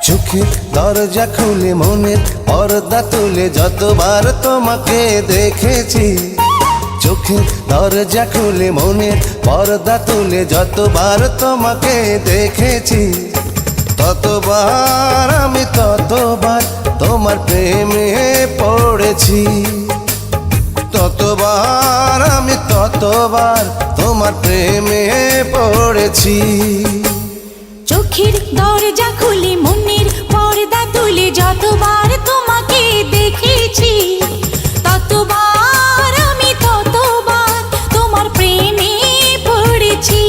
চোখের দরজা খুলে মনের পর্দা তুলে যতবার তোমাকে দেখেছি, চোখের দরজা খুলে মনের পর্দা তুলে যতবার তোমাকে দেখেছি, ততবার আমি ততবার তোমার প্রেমে পড়েছি, ততবার আমি ততবার তোমার প্রেমে পড়েছি। চোখের দরজা খুলে মনের পর্দা তুলে যতবার তোমাকে দেখেছি, ততবার আমি ততবার তোমার প্রেমে পড়েছি,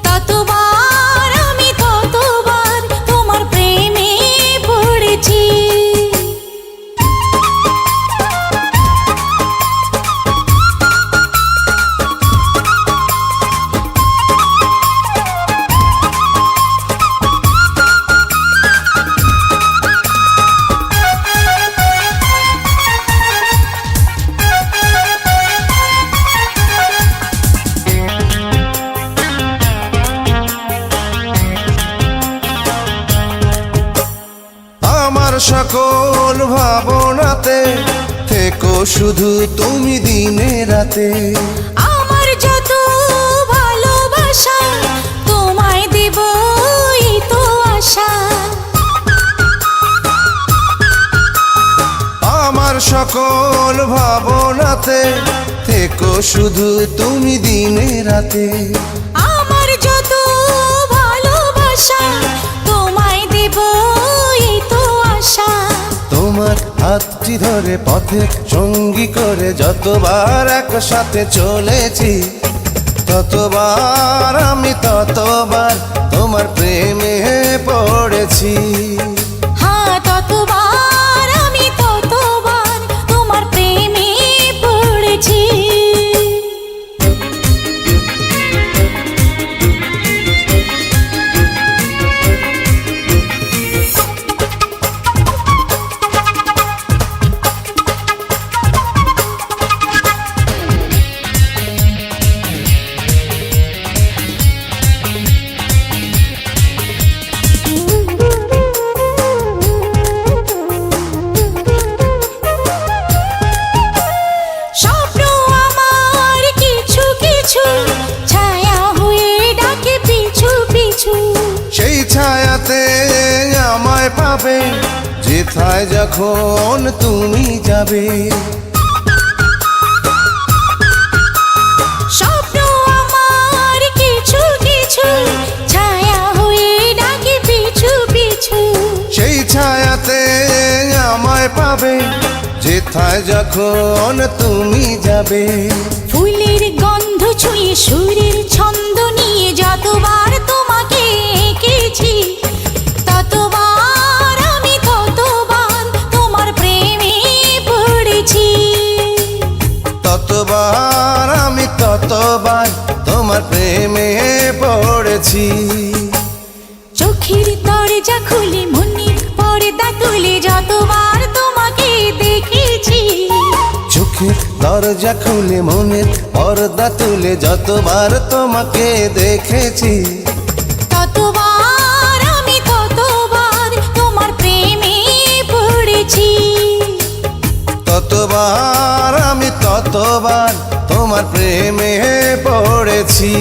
ততবার আমি ততবার তোমার প্রেমে পড়েছি। সকল ভাবনাতে থেকো শুধু তুমি দিনে রাতে, আমার যত ভালোবাসা তোমায় দেব এই তো আশা, আমার সকল ভাবনাতে থেকো শুধু তুমি দিনে রাতে, আমার যত ভালোবাসা তোমায় দেব এই তো আশা। তোমার হাতটি ধরে পথে সঙ্গী করে যতবার একসাথে চলেছি, ততবার আমি ততবার তোমার প্রেমে পড়েছি, হ্যাঁ ততবার আমি ততবার তোমার প্রেমে পড়েছি। সেই ছায়াতে আমায় পাবে যেথায় যখন তুমি যাবে, স্বপ্ন আমার কিছু কিছু ছায়া হয়ে ডাকে পিছু পিছু, সেই ছায়াতে আমায় পাবে যেথায় যখন তুমি যাবে। ফুলের গন্ধ ছুঁয়ে সুরের ছন্দ নিয়ে যতবার তোমাকে এঁকেছি, ততবার আমি ততবার তোমার প্রেমে পড়েছি, ততবার আমি ততবার তোমার প্রেমে পড়েছি। চোখের দরজা খুলে মনের পর্দা তুলে যতবার তোমাকে দেখেছি, চোখের দরজা খুলে মনের পর্দা তুলে যতবার তোমাকে দেখেছি, ততবার আমি ততবার তোমার প্রেমে পড়েছি, ততবার আমি ততবার তোমার প্রেমে পড়েছি।